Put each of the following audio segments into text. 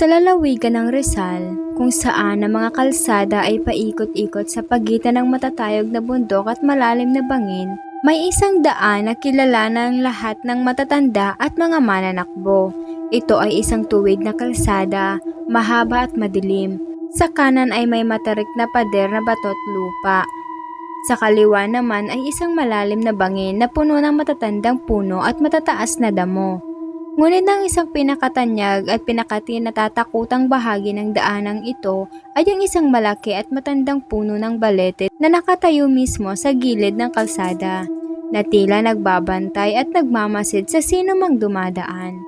Sa lalawigan ng Rizal, kung saan ang mga kalsada ay paikot-ikot sa pagitan ng matatayog na bundok at malalim na bangin, may isang daan na kilala ng lahat ng matatanda at mga mananakbo. Ito ay isang tuwid na kalsada, mahaba at madilim. Sa kanan ay may matarik na pader na bato at lupa. Sa kaliwa naman ay isang malalim na bangin na puno ng matatandang puno at matataas na damo. Ngunit ang isang pinakatanyag at pinakatinatatakutang bahagi ng daanang ito ay ang isang malaki at matandang puno ng balete na nakatayo mismo sa gilid ng kalsada, na tila nagbabantay at nagmamasid sa sino mang dumadaan.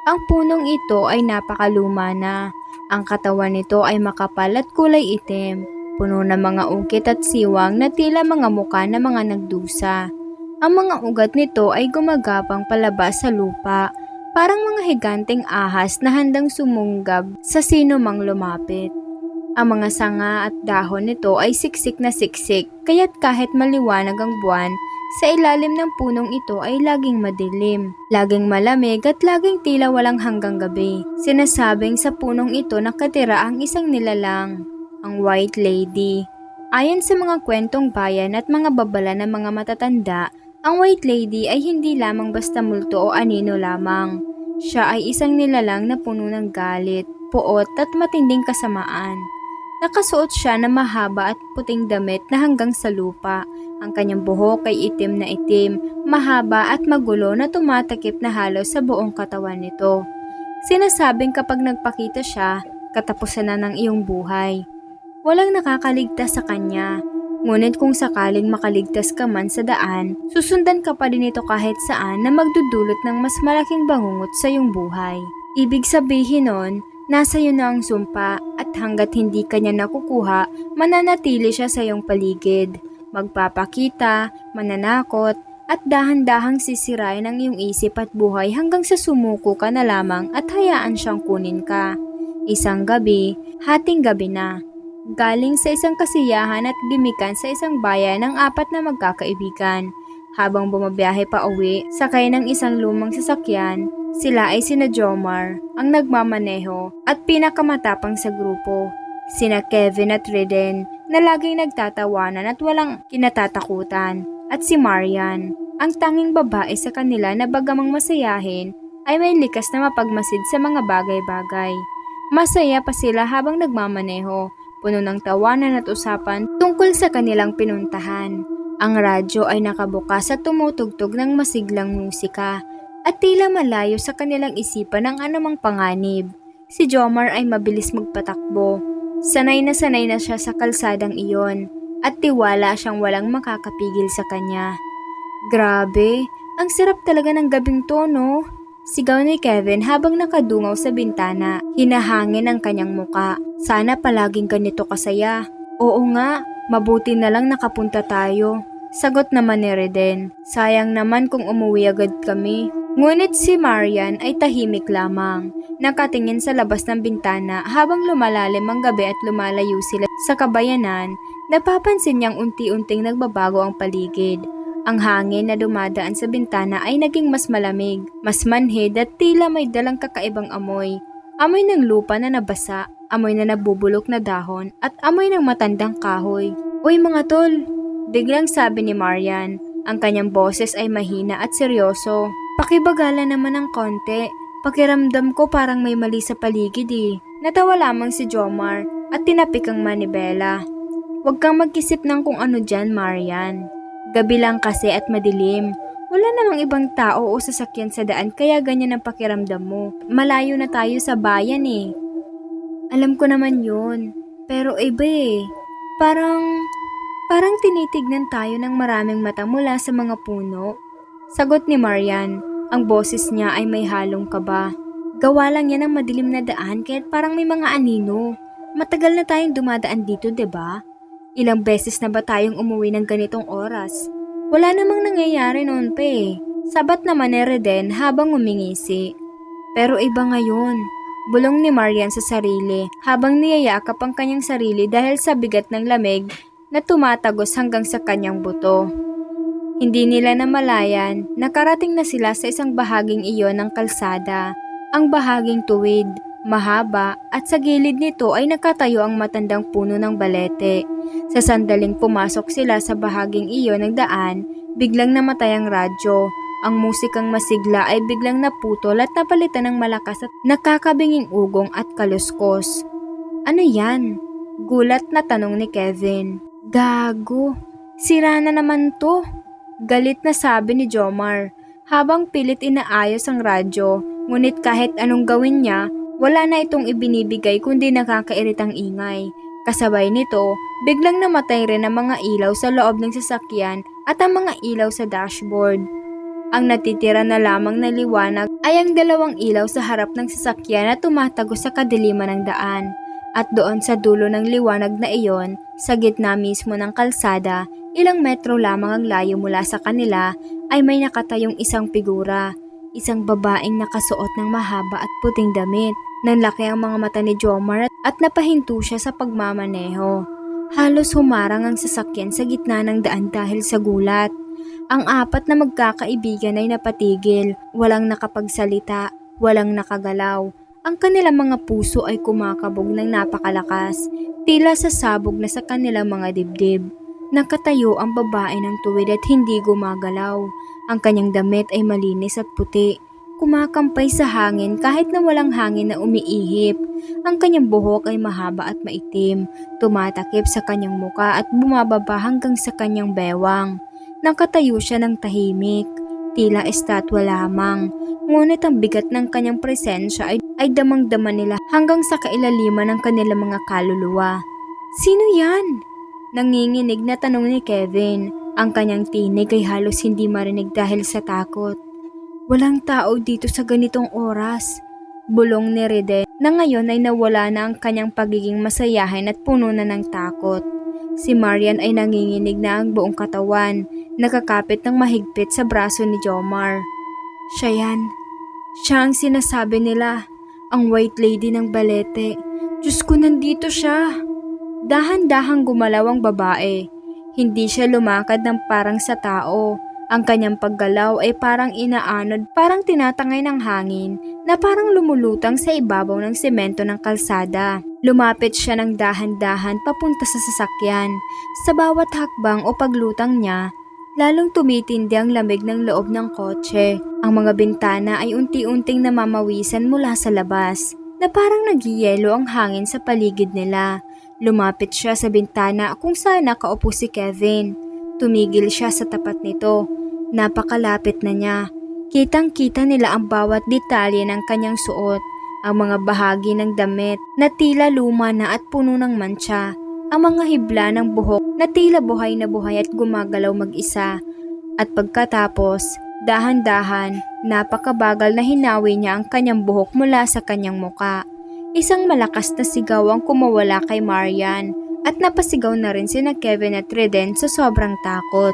Ang punong ito ay napakaluma na. Ang katawan nito ay makapal at kulay itim, puno ng mga ungkit at siwang na tila mga muka na mga nagdusa. Ang mga ugat nito ay gumagapang palabas sa lupa, parang mga higanteng ahas na handang sumunggab sa sino mang lumapit. Ang mga sanga at dahon nito ay siksik na siksik, kaya't kahit maliwanag ang buwan, sa ilalim ng punong ito ay laging madilim, laging malamig at laging tila walang hanggang gabi. Sinasabing sa punong ito nakatira ang isang nilalang, ang White Lady. Ayon sa mga kwentong bayan at mga babala ng mga matatanda, ang White Lady ay hindi lamang basta multo o anino lamang. Siya ay isang nilalang na puno ng galit, puot at matinding kasamaan. Nakasuot siya ng mahaba at puting damit na hanggang sa lupa. Ang kanyang buhok ay itim na itim, mahaba at magulo na tumatakip na halos sa buong katawan nito. Sinasabing kapag nagpakita siya, katapusan na ng iyong buhay. Walang nakakaligtas sa kanya. Ngunit kung sakaling makaligtas ka man sa daan, susundan ka pa din ito kahit saan na magdudulot ng mas malaking bangungot sa iyong buhay. Ibig sabihin nun, nasa iyo na ang sumpa at hanggat hindi kanya nakukuha, mananatili siya sa iyong paligid. Magpapakita, mananakot, at dahan-dahang sisirain ang iyong isip at buhay hanggang sa sumuko ka na lamang at hayaan siyang kunin ka. Isang gabi, hating gabi na. Galing sa isang kasiyahan at gimikan sa isang bayan ng apat na magkakaibigan. Habang bumabiyahe pa uwi, sakay ng isang lumang sasakyan, sila ay sina Jomar, ang nagmamaneho at pinakamatapang sa grupo. Sina Kevin at Reden, na laging nagtatawanan at walang kinatatakutan. At si Marian, ang tanging babae sa kanila na bagamang masayahin, ay may likas na mapagmasid sa mga bagay-bagay. Masaya pa sila habang nagmamaneho, puno ng tawanan at usapan tungkol sa kanilang pinuntahan. Ang radyo ay nakabukas at tumutugtog ng masiglang musika at tila malayo sa kanilang isipan ang anumang panganib. Si Jomar ay mabilis magpatakbo. Sanay na siya sa kalsadang iyon at tiwala siyang walang makakapigil sa kanya. Grabe, ang sarap talaga ng gabing to, no? Sigaw ni Kevin habang nakadungaw sa bintana, hinahangin ang kanyang muka. Sana palaging ganito kasaya. Oo nga, mabuti na lang nakapunta tayo. Sagot naman ni Reden. Sayang naman kung umuwi agad kami. Ngunit si Marian ay tahimik lamang, nakatingin sa labas ng bintana habang lumalalim ang gabi at lumalayo sila sa kabayanan. Napapansin niyang unti-unting nagbabago ang paligid. Ang hangin na dumadaan sa bintana ay naging mas malamig, mas manhid at tila may dalang kakaibang amoy. Amoy ng lupa na nabasa, amoy na nabubulok na dahon, at amoy ng matandang kahoy. Uy mga tol! Biglang sabi ni Marian. Ang kanyang boses ay mahina at seryoso. Pakibagala naman ng konti. Pakiramdam ko parang may mali sa paligid eh. Natawa lamang si Jomar at tinapik ang manibela. Huwag kang magkisip ng kung ano dyan, Marian. Gabi lang kasi at madilim. Wala namang ibang tao o sasakyan sa daan kaya ganyan ang pakiramdam mo. Malayo na tayo sa bayan eh. Alam ko naman yun. Pero iba eh. Parang tinitignan tayo ng maraming mata mula sa mga puno. Sagot ni Marian. Ang boses niya ay may halong kaba. Gawa lang yan ng madilim na daan kahit parang may mga anino. Matagal na tayong dumadaan dito, 'di ba? Ilang beses na ba tayong umuwi ng ganitong oras? Wala namang nangyayari noon pa eh. Sabat naman ni Reden habang umingisi. Pero iba ngayon. Bulong ni Marian sa sarili habang niyayakap ang kanyang sarili dahil sa bigat ng lamig na tumatagos hanggang sa kanyang buto. Hindi nila namalayan, nakarating na sila sa isang bahaging iyon ng kalsada, ang bahaging tuwid. mahaba at sa gilid nito ay nakatayo ang matandang puno ng balete. Sa sandaling pumasok sila sa bahaging iyon ng daan, biglang namatay ang radyo. Ang musikang masigla ay biglang naputol at napalitan ng malakas at nakakabinging ugong at kaluskos. Ano yan? Gulat na tanong ni Kevin. Gago, sira na naman to. Galit na sabi ni Jomar habang pilit inaayos ang radyo, ngunit kahit anong gawin niya, wala na itong ibinibigay kundi nakakairitang ingay. Kasabay nito, biglang namatay rin ang mga ilaw sa loob ng sasakyan at ang mga ilaw sa dashboard. Ang natitira na lamang na liwanag ay ang dalawang ilaw sa harap ng sasakyan na tumatago sa kadiliman ng daan. At doon sa dulo ng liwanag na iyon, sa gitna mismo ng kalsada, ilang metro lamang ang layo mula sa kanila ay may nakatayong isang figura. Isang babaeng nakasuot ng mahaba at puting damit. Nanlaki ang mga mata ni Jomar at napahinto siya sa pagmamaneho. Halos humarang ang sasakyan sa gitna ng daan dahil sa gulat. Ang apat na magkakaibigan ay napatigil, walang nakapagsalita, walang nakagalaw. Ang kanilang mga puso ay kumakabog ng napakalakas, tila sasabog na sa kanilang mga dibdib. Nakatayo ang babae ng tuwid at hindi gumagalaw. Ang kanyang damit ay malinis at puti. Kumakampay sa hangin kahit na walang hangin na umiihip. Ang kanyang buhok ay mahaba at maitim, tumatakip sa kanyang muka at bumababa hanggang sa kanyang bewang. Nakatayo siya ng tahimik, tila estatwa lamang. Ngunit ang bigat ng kanyang presensya ay damang-dama nila hanggang sa kailaliman ng kanilang mga kaluluwa. Sino yan? Nanginginig na tanong ni Kevin. Ang kanyang tinig ay halos hindi marinig dahil sa takot. Walang tao dito sa ganitong oras. Bulong ni Reden na ngayon ay nawala na ang kanyang pagiging masayahin at puno na ng takot. Si Marian ay nanginginig na ang buong katawan, nakakapit ng mahigpit sa braso ni Jomar. Siya yan. Siya ang sinasabi nila, ang white lady ng balete. Diyos ko, nandito siya. Dahan-dahang gumalaw ang babae. Hindi siya lumakad ng parang sa tao. Ang kanyang paggalaw ay parang inaanod, parang tinatangay ng hangin na parang lumulutang sa ibabaw ng semento ng kalsada. Lumapit siya ng dahan-dahan papunta sa sasakyan. Sa bawat hakbang o paglutang niya, lalong tumitindi ang lamig ng loob ng kotse. Ang mga bintana ay unti-unting namamawisan mula sa labas, na parang nagyiyelo ang hangin sa paligid nila. Lumapit siya sa bintana kung saan nakaupo si Kevin. Tumigil siya sa tapat nito. Napakalapit na niya. Kitang-kita nila ang bawat detalye ng kanyang suot, ang mga bahagi ng damit na tila luma na at puno ng mantsa, ang mga hibla ng buhok na tila buhay na buhay at gumagalaw mag-isa. At pagkatapos, dahan-dahan, napakabagal na hinawi niya ang kanyang buhok mula sa kanyang muka. Isang malakas na sigaw ang kumawala kay Marian at napasigaw na rin sina Kevin at Reden sa sobrang takot.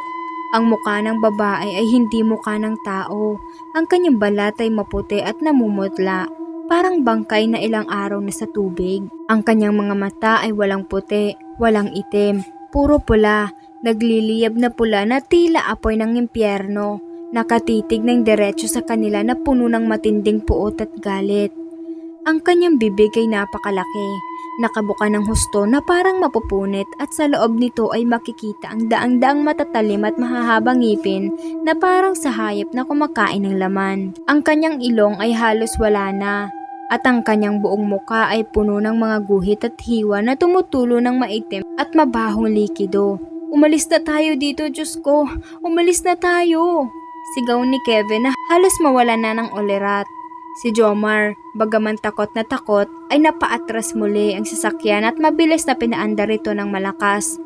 Ang muka ng babae ay hindi muka ng tao. Ang kanyang balat ay maputi at namumutla, parang bangkay na ilang araw na sa tubig. Ang kanyang mga mata ay walang puti, walang itim, puro pula, nagliliyab na pula na tila apoy ng impyerno. Nakatitig ng diretso sa kanila na puno ng matinding puot at galit. Ang kanyang bibig ay napakalaki, nakabuka ng husto na parang mapupunit at sa loob nito ay makikita ang daang-daang matatalim at mahahabang ngipin na parang sa hayop na kumakain ng laman. Ang kanyang ilong ay halos wala na at ang kanyang buong muka ay puno ng mga guhit at hiwa na tumutulo ng maitim at mabahong likido. Umalis na tayo dito, Diyos ko! Umalis na tayo! Sigaw ni Kevin na halos mawala na ng ulirat. Si Jomar, bagaman takot na takot, ay napaatras muli ang sasakyan at mabilis na pinaandar ito ng malakas.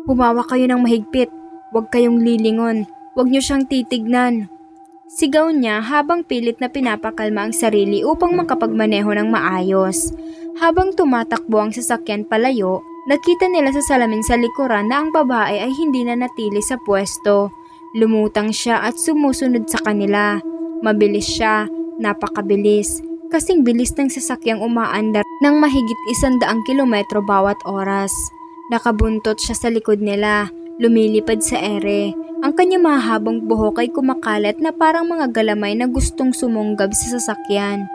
Humawa kayo ng mahigpit, huwag kayong lilingon, huwag niyo siyang titignan. Sigaw niya habang pilit na pinapakalma ang sarili upang makapagmaneho ng maayos. Habang tumatakbo ang sasakyan palayo, nakita nila sa salamin sa likuran na ang babae ay hindi na natili sa pwesto. Lumutang siya at sumusunod sa kanila. Mabilis siya, napakabilis. Kasing bilis ng sasakyang umaandar ng mahigit 100 kilometro bawat oras. Nakabuntot siya sa likod nila, lumilipad sa ere. Ang kanyang mahabang buhok ay kumakalat na parang mga galamay na gustong sumunggab sa sasakyan.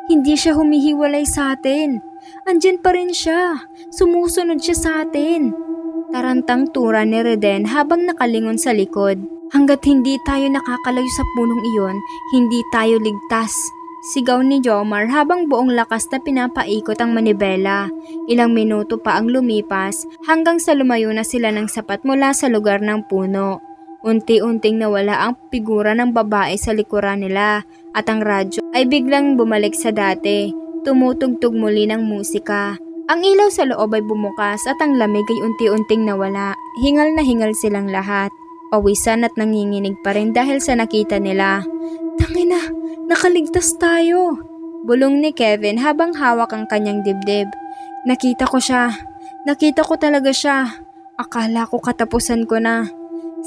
Hindi siya humihiwalay sa atin. Andyan pa rin siya. Sumusunod siya sa atin. Tarantang tura ni Reden habang nakalingon sa likod. Hanggat hindi tayo nakakalayo sa punong iyon, hindi tayo ligtas. Sigaw ni Jomar habang buong lakas na pinapaikot ang manibela. Ilang minuto pa ang lumipas hanggang sa lumayo na sila ng sapat mula sa lugar ng puno. Unti-unting nawala ang figura ng babae sa likuran nila at ang radyo ay biglang bumalik sa dati. Tumutugtog muli ng musika. Ang ilaw sa loob ay bumukas at ang lamig ay unti-unting nawala. Hingal na hingal silang lahat. Pawisan at nanginginig pa rin dahil sa nakita nila. Tangina! Nakaligtas tayo! Bulong ni Kevin habang hawak ang kanyang dibdib. Nakita ko siya. Nakita ko talaga siya. Akala ko katapusan ko na.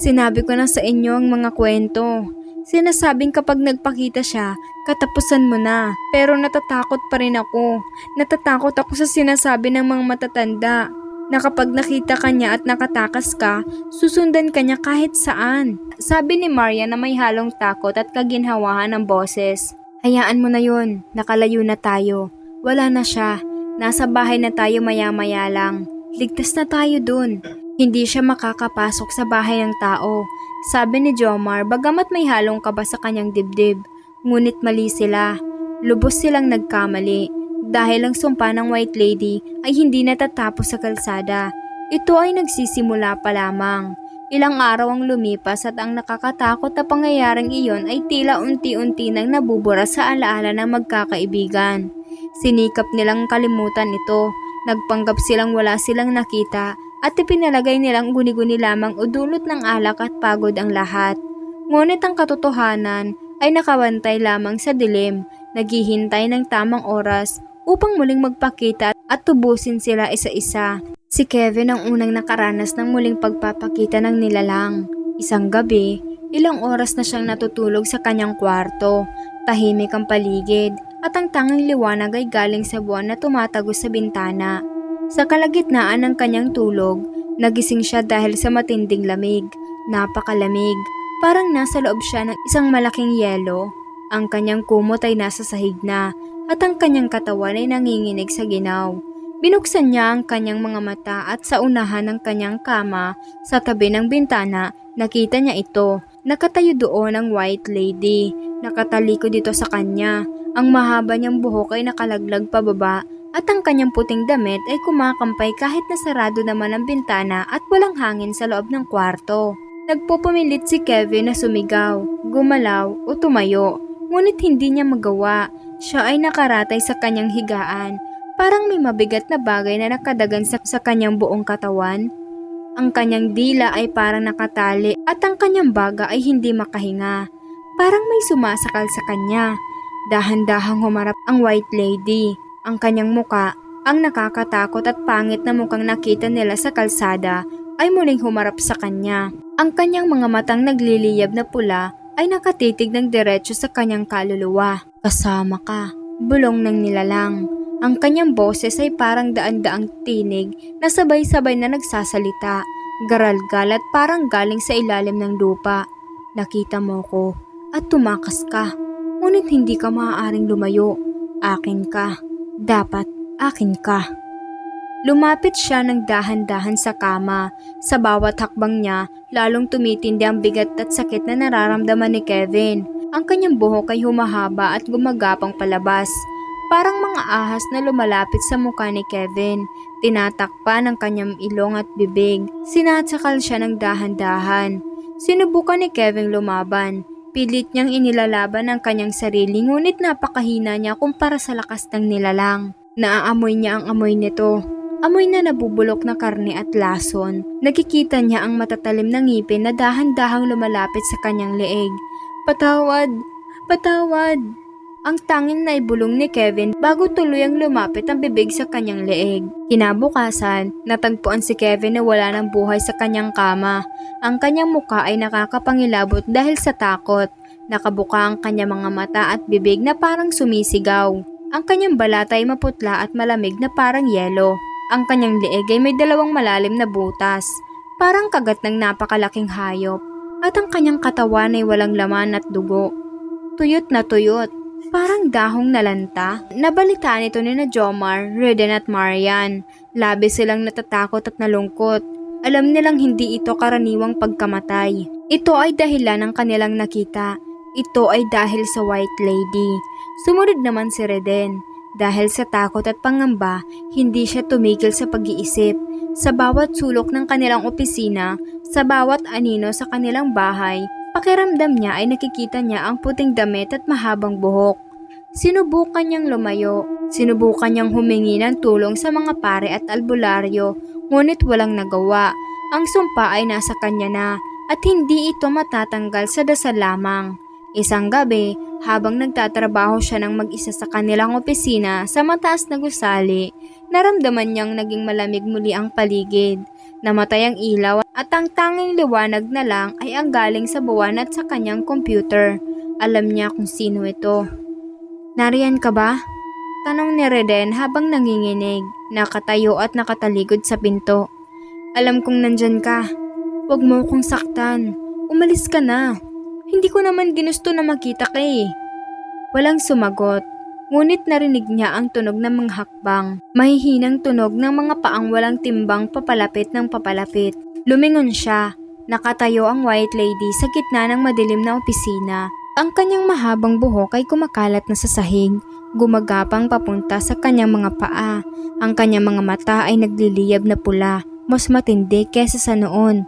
Sinabi ko na sa inyo ang mga kwento. Sinasabing kapag nagpakita siya, katapusan mo na. Pero natatakot pa rin ako. Natatakot ako sa sinasabi ng mga matatanda. Na kapag nakita ka niya at nakatakas ka, susundan ka niya kahit saan. Sabi ni Maria na may halong takot at kaginhawahan ng boses. Hayaan mo na yun, nakalayo na tayo. Wala na siya, nasa bahay na tayo maya-maya lang. Ligtas na tayo dun. Hindi siya makakapasok sa bahay ng tao. Sabi ni Jomar bagamat may halong kaba sa kanyang dibdib. Ngunit mali sila. Lubos silang nagkamali. Dahil ang sumpa ng White Lady ay hindi natatapos sa kalsada. Ito ay nagsisimula pa lamang. Ilang araw ang lumipas at ang nakakatakot na pangyayaring iyon ay tila unti-unti nang nabubura sa alaala ng magkakaibigan. Sinikap nilang kalimutan ito. Nagpanggap silang wala silang nakita at ipinalagay nilang guni-guni lamang o dulot ng alak at pagod ang lahat. Ngunit ang katotohanan ay nakabantay lamang sa dilim, naghihintay ng tamang oras upang muling magpakita at tubusin sila isa-isa. Si Kevin ang unang nakaranas ng muling pagpapakita ng nilalang. Isang gabi, ilang oras na siyang natutulog sa kanyang kwarto. Tahimik ang paligid at ang tanging liwanag ay galing sa buwan na tumatagos sa bintana. Sa kalagitnaan ng kanyang tulog, nagising siya dahil sa matinding lamig. Napakalamig, parang nasa loob siya ng isang malaking yelo. Ang kanyang kumot ay nasa sahig na at ang kanyang katawan ay nanginginig sa ginaw. Binuksan niya ang kanyang mga mata at sa unahan ng kanyang kama sa tabi ng bintana, nakita niya ito. Nakatayo doon ang White Lady. Nakatalikod dito sa kanya. Ang mahaba niyang buhok ay nakalaglag pababa at ang kanyang puting damit ay kumakampay kahit nasarado naman ang bintana at walang hangin sa loob ng kwarto. Nagpupumilit si Kevin na sumigaw, gumalaw o tumayo. Ngunit hindi niya magawa. Siya ay nakaratay sa kanyang higaan. Parang may mabigat na bagay na nakadagan sa kanyang buong katawan. Ang kanyang dila ay parang nakatali at ang kanyang baga ay hindi makahinga. Parang may sumasakal sa kanya. Dahan-dahang humarap ang White Lady. Ang kanyang muka, ang nakakatakot at pangit na mukhang nakita nila sa kalsada, ay muling humarap sa kanya. Ang kanyang mga matang nagliliyab na pula ay nakatitig ng diretso sa kanyang kaluluwa. Kasama ka, bulong ng nilalang. Ang kanyang boses ay parang daan-daang tinig na sabay-sabay na nagsasalita, garalgal at parang galing sa ilalim ng lupa. Nakita mo ko at tumakas ka, ngunit hindi ka maaaring lumayo. Akin ka, dapat akin ka. Lumapit siya ng dahan-dahan sa kama. Sa bawat hakbang niya, lalong tumitindi ang bigat at sakit na nararamdaman ni Kevin. Ang kanyang buhok ay humahaba at gumagapang palabas. Parang mga ahas na lumalapit sa mukha ni Kevin. Tinatakpan ang kanyang ilong at bibig. Sinatsakal siya ng dahan-dahan. Sinubukan ni Kevin lumaban. Pilit niyang inilalaban ang kanyang sarili ngunit napakahina niya kumpara sa lakas ng nilalang. Naaamoy niya ang amoy nito. Amoy na nabubulok na karne at lason. Nakikita niya ang matatalim na ngipin na dahan-dahang lumalapit sa kanyang leeg. Patawad! Patawad! Ang tanging naibulong ni Kevin bago tuluyang lumapit ang bibig sa kanyang leeg. Kinabukasan, natagpuan si Kevin na wala ng buhay sa kanyang kama. Ang kanyang mukha ay nakakapangilabot dahil sa takot. Nakabuka ang kanyang mga mata at bibig na parang sumisigaw. Ang kanyang balat ay maputla at malamig na parang yelo. Ang kanyang leeg ay may dalawang malalim na butas, parang kagat ng napakalaking hayop. At ang kanyang katawan ay walang laman at dugo. Tuyot na tuyot. Parang dahong nalanta. Nabalitaan ito ni na Jomar, Reden at Marian. Labis silang natatakot at nalungkot. Alam nilang hindi ito karaniwang pagkamatay. Ito ay dahilan ng kanilang nakita. Ito ay dahil sa White Lady. Sumunod naman si Reden. Dahil sa takot at pangamba, hindi siya tumigil sa pag-iisip. Sa bawat sulok ng kanilang opisina, sa bawat anino sa kanilang bahay, pakiramdam niya ay nakikita niya ang puting damit at mahabang buhok. Sinubukan niyang lumayo, sinubukan niyang humingi ng tulong sa mga pare at albularyo, ngunit walang nagawa. Ang sumpa ay nasa kanya na at hindi ito matatanggal sa dasal lamang. Isang gabi, habang nagtatrabaho siya ng mag-isa sa kanilang opisina sa mataas na gusali, naramdaman niyang naging malamig muli ang paligid. Namatay ang ilaw at ang tanging liwanag na lang ay ang galing sa buwan at sa kanyang computer. Alam niya kung sino ito. "Nariyan ka ba?" tanong ni Reden habang nanginginig, nakatayo at nakataligod sa pinto. "Alam kong nandyan ka. Huwag mo akong saktan. Umalis ka na. Hindi ko naman ginusto na makita ka eh." Walang sumagot, ngunit narinig niya ang tunog ng mga hakbang. Mahihinang tunog ng mga paang walang timbang papalapit ng papalapit. Lumingon siya. Nakatayo ang White Lady sa gitna ng madilim na opisina. Ang kanyang mahabang buhok ay kumakalat na sa sahig, gumagapang papunta sa kanyang mga paa. Ang kanyang mga mata ay nagliliyab na pula, mas matindi kesa sa noon.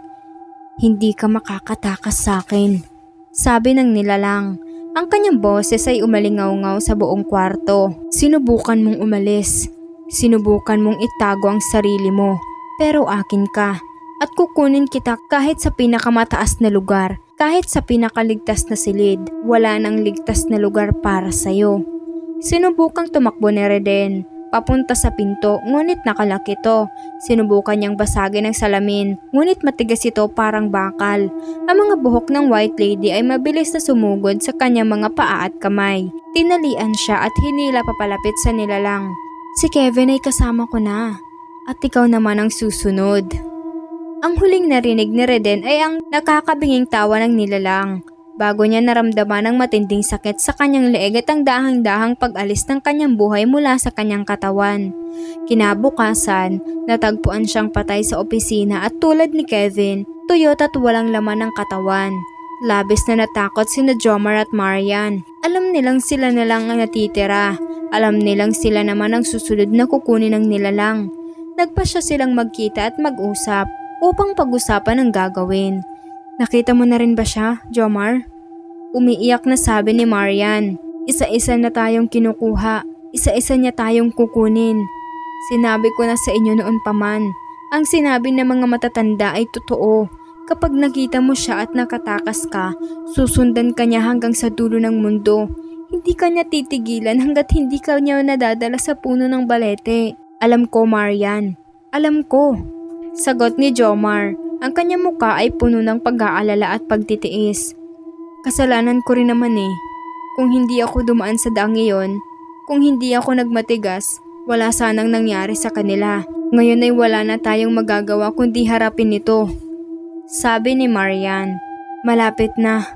"Hindi ka makakatakas sa akin," sabi ng nilalang. Ang kanyang boses ay umalingaw-ngaw sa buong kwarto. "Sinubukan mong umalis. Sinubukan mong itago ang sarili mo. Pero akin ka. At kukunin kita kahit sa pinakamataas na lugar. Kahit sa pinakaligtas na silid. Wala nang ligtas na lugar para sa'yo." Sinubukang tumakbo ni Reden papunta sa pinto, ngunit nakalak ito. Sinubukan niyang basagin ang salamin, ngunit matigas ito parang bakal. Ang mga buhok ng White Lady ay mabilis na sumugod sa kanyang mga paa at kamay. Tinalian siya at hinila papalapit sa nilalang. "Si Kevin ay kasama ko na. At ikaw naman ang susunod." Ang huling narinig ni Reden ay ang nakakabinging tawa ng nilalang. Bago niya naramdaman ang matinding sakit sa kanyang leeg at ang dahang-dahang pag-alis ng kanyang buhay mula sa kanyang katawan. Kinabukasan, natagpuan siyang patay sa opisina at tulad ni Kevin, tuyot at walang laman ng katawan. Labis na natakot sina Jomar at Marian. Alam nilang sila na lang ang natitira. Alam nilang sila naman ang susunod na kukunin ng nilalang. Nagpasya silang magkita at mag-usap upang pag-usapan ang gagawin. "Nakita mo na rin ba siya, Jomar?" Umiiyak na sabi ni Marian. "Isa-isa na tayong kinukuha. Isa-isa niya tayong kukunin. Sinabi ko na sa inyo noon pa man. Ang sinabi ng mga matatanda ay totoo. Kapag nakita mo siya at nakatakas ka, susundan ka niya hanggang sa dulo ng mundo. Hindi ka niya titigilan hanggat hindi ka niya nadadala sa puno ng balete." "Alam ko, Marian. Alam ko," sagot ni Jomar. Ang kanyang muka ay puno ng pag-aalala at pagtitiis. "Kasalanan ko rin naman eh. Kung hindi ako dumaan sa daang iyon, kung hindi ako nagmatigas, wala sanang nangyari sa kanila. Ngayon ay wala na tayong magagawa kundi harapin ito," sabi ni Marian. "Malapit na.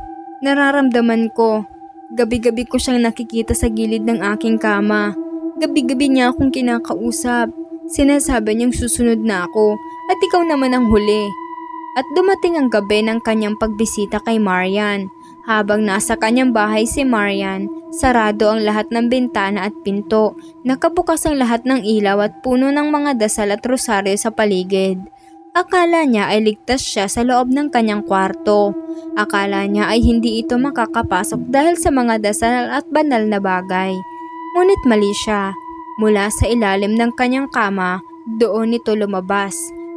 Nararamdaman ko. Gabi-gabi ko siyang nakikita sa gilid ng aking kama. Gabi-gabi niya akong kinakausap. Sinasabi niyang susunod na ako at ikaw naman ang huli." At dumating ang gabi ng kanyang pagbisita kay Marian. Habang nasa kanyang bahay si Marian, sarado ang lahat ng bintana at pinto. Nakabukas ang lahat ng ilaw at puno ng mga dasal at rosaryo sa paligid. Akala niya ay ligtas siya sa loob ng kanyang kwarto. Akala niya ay hindi ito makakapasok dahil sa mga dasal at banal na bagay. Ngunit mali siya. Mula sa ilalim ng kanyang kama, doon ito lumabas.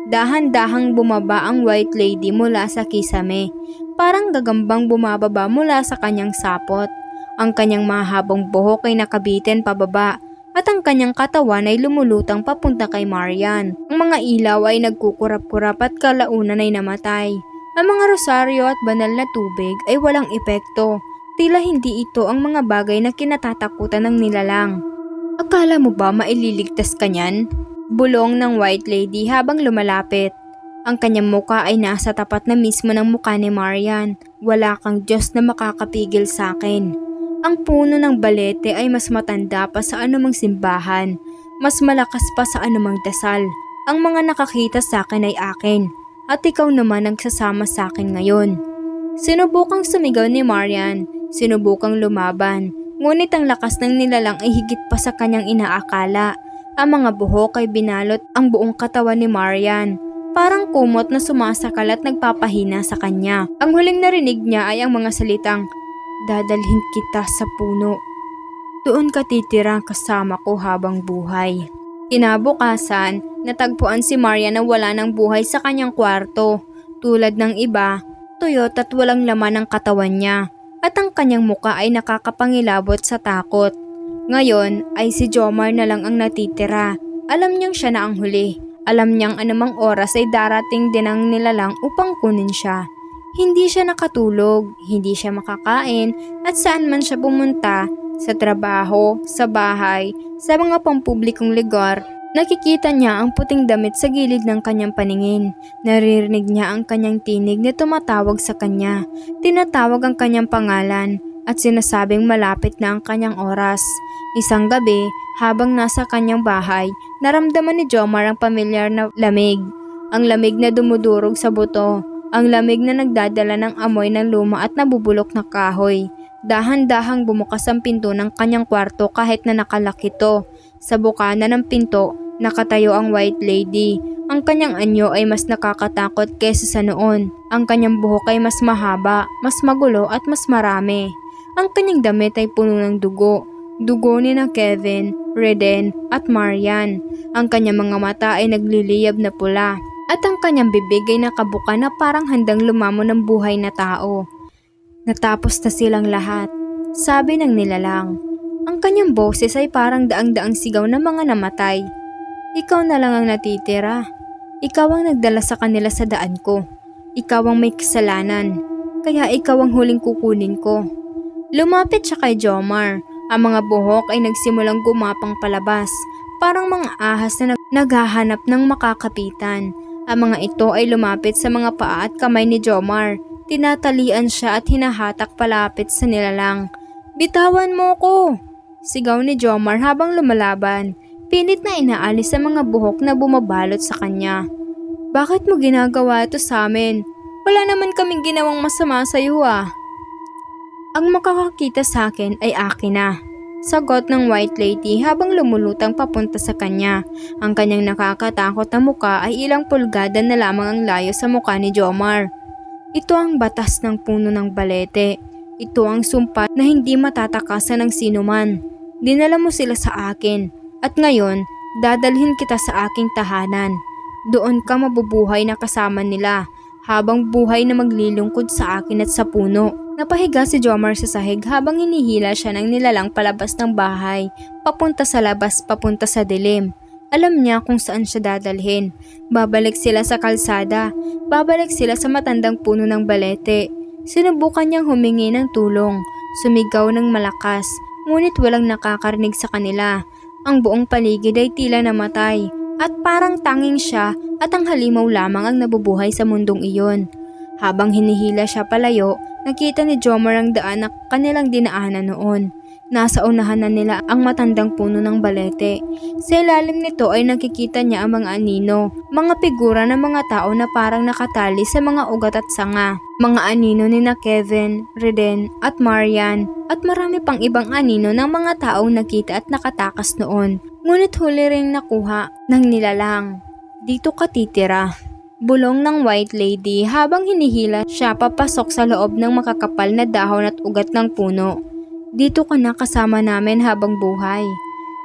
Dahan-dahang bumaba ang White Lady mula sa kisame. Parang gagambang bumababa mula sa kanyang sapot. Ang kanyang mahabang buhok ay nakabitin pababa at ang kanyang katawan ay lumulutang papunta kay Marian. Ang mga ilaw ay nagkukurap-kurap at kalaunan ay namatay. Ang mga rosaryo at banal na tubig ay walang epekto. Tila hindi ito ang mga bagay na kinatatakutan ng nilalang. "Akala mo ba maililigtas ka niyan?" bulong ng White Lady habang lumalapit. Ang kanyang muka ay nasa tapat na mismo ng muka ni Marian. "Wala kang Diyos na makakapigil sa akin." Ang puno ng balete ay mas matanda pa sa anumang simbahan, mas malakas pa sa anumang dasal. Ang mga nakakita sa akin ay akin, at ikaw naman ang sasama sa akin ngayon. Sinubukang sumigaw ni Marian, sinubukang lumaban, ngunit ang lakas ng nilalang ay higit pa sa kanyang inaakala. Ang mga buhok ay binalot ang buong katawan ni Marian, parang kumot na sumasakal at nagpapahina sa kanya. Ang huling narinig niya ay ang mga salitang, "Dadalhin kita sa puno. Doon ka titira kasama ko habang buhay." Kinabukasan, natagpuan si Marian na wala ng buhay sa kanyang kwarto. Tulad ng iba, tuyot at walang laman ang katawan niya, at ang kanyang muka ay nakakapangilabot sa takot. Ngayon ay si Jomar na lang ang natitira. Alam niyang siya na ang huli. Alam niyang anumang oras ay darating din ang nilalang upang kunin siya. Hindi siya nakatulog, hindi siya makakain, at saan man siya pumunta, sa trabaho, sa bahay, sa mga pampublikong lugar, nakikita niya ang puting damit sa gilid ng kanyang paningin. Naririnig niya ang kanyang tinig na tumatawag sa kanya. Tinatawag ang kanyang pangalan at sinasabing malapit na ang kanyang oras. Isang gabi, habang nasa kanyang bahay, naramdaman ni Jomar ang pamilyar na lamig. Ang lamig na dumudurog sa buto. Ang lamig na nagdadala ng amoy ng luma at nabubulok na kahoy. Dahan-dahang bumukas ang pinto ng kanyang kwarto kahit na nakalak ito. Sa bukana ng pinto, nakatayo ang White Lady. Ang kanyang anyo ay mas nakakatakot kaysa sa noon. Ang kanyang buhok ay mas mahaba, mas magulo at mas marami. Ang kanyang damit ay puno ng dugo. Dugo ni na Kevin, Reden at Marian. Ang kanyang mga mata ay nagliliyab na pula. At ang kanyang bibig ay nakabuka na parang handang lumamon ng buhay na tao. Natapos na silang lahat, sabi ng nilalang. Ang kanyang boses ay parang daang-daang sigaw ng mga namatay. Ikaw na lang ang natitira. Ikaw ang nagdala sa kanila sa daan ko. Ikaw ang may kasalanan. Kaya ikaw ang huling kukunin ko. Lumapit siya kay Jomar. Ang mga buhok ay nagsimulang gumapang palabas. Parang mga ahas na naghahanap ng makakapitan. Ang mga ito ay lumapit sa mga paa at kamay ni Jomar. Tinatalian siya at hinahatak palapit sa nilalang. "Bitawan mo ko!" Sigaw ni Jomar habang lumalaban. Pilit na inaalis ang mga buhok na bumabalot sa kanya. "Bakit mo ginagawa ito sa amin? Wala naman kaming ginawang masama sa iyo ah." "Ang makakakita sa akin ay akin na," sagot ng White Lady habang lumulutang papunta sa kanya. Ang kanyang nakakatakot na muka ay ilang pulgada na lamang ang layo sa muka ni Jomar. Ito ang batas ng puno ng balete. Ito ang sumpa na hindi matatakasan ng sinuman. Dinala mo sila sa akin, at ngayon, dadalhin kita sa aking tahanan. Doon ka mabubuhay na kasama nila, habang buhay na maglilungkod sa akin at sa puno. Napahiga si Jomar sa sahig habang hinihila siya ng nilalang palabas ng bahay, papunta sa labas, papunta sa dilim. Alam niya kung saan siya dadalhin. Babalik sila sa kalsada. Babalik sila sa matandang puno ng balete. Sinubukan niyang humingi ng tulong. Sumigaw ng malakas, ngunit walang nakakarinig sa kanila. Ang buong paligid ay tila namatay, at parang tanging siya at ang halimaw lamang ang nabubuhay sa mundong iyon. Habang hinihila siya palayo, nakita ni Jomar ang daan na kanilang dinaanan noon. Nasa unahan na nila ang matandang puno ng balete. Sa ilalim nito ay nakikita niya ang mga anino, mga figura ng mga tao na parang nakatali sa mga ugat at sanga. Mga anino ni na Kevin, Reden at Marian, at marami pang ibang anino ng mga taong nakita at nakatakas noon. Ngunit huli ring nakuha ng nilalang. "Dito ka titira," bulong ng White Lady habang hinihila siya papasok sa loob ng makakapal na dahon at ugat ng puno. "Dito ka na kasama namin habang buhay."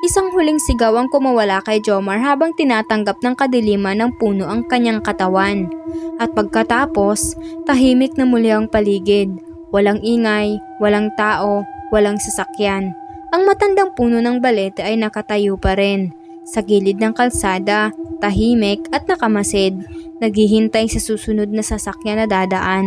Isang huling sigaw ang kumawala kay Jomar habang tinatanggap ng kadiliman ng puno ang kanyang katawan. At pagkatapos, tahimik na muli ang paligid. Walang ingay, walang tao, walang sasakyan. Ang matandang puno ng balete ay nakatayo pa rin. Sa gilid ng kalsada, tahimik at nakamasid, naghihintay sa susunod na sasakyan na dadaan.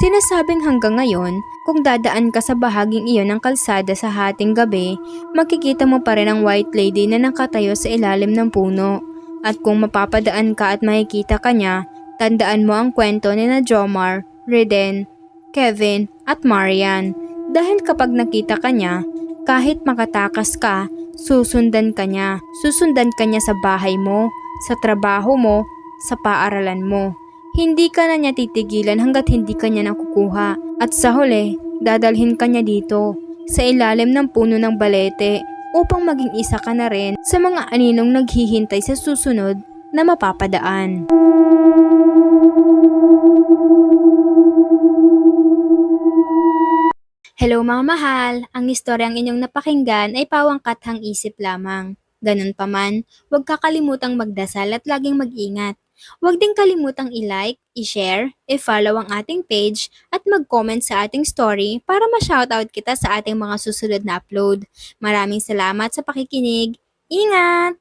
Sinasabing hanggang ngayon, kung dadaan ka sa bahaging iyon ng kalsada sa hating gabi, makikita mo pa rin ang White Lady na nakatayo sa ilalim ng puno. At kung mapapadaan ka at makikita ka niya, tandaan mo ang kwento ni na Jomar, Reden, Kevin at Marian. Dahil kapag nakita ka niya, kahit makatakas ka, susundan ka niya. Susundan ka niya sa bahay mo, sa trabaho mo, sa paaralan mo. Hindi ka na niya titigilan hanggat hindi ka niya nakukuha. At sa huli, dadalhin ka niya dito, sa ilalim ng puno ng balete, upang maging isa ka na rin sa mga aninong naghihintay sa susunod na mapapadaan. Hello mga mahal! Ang istoryang inyong napakinggan ay pawangkathang isip lamang. Ganun pa man, huwag kakalimutang magdasal at laging mag-ingat. Huwag din kalimutang i-like, i-share, i-follow ang ating page at mag-comment sa ating story para ma-shoutout kita sa ating mga susunod na upload. Maraming salamat sa pakikinig. Ingat!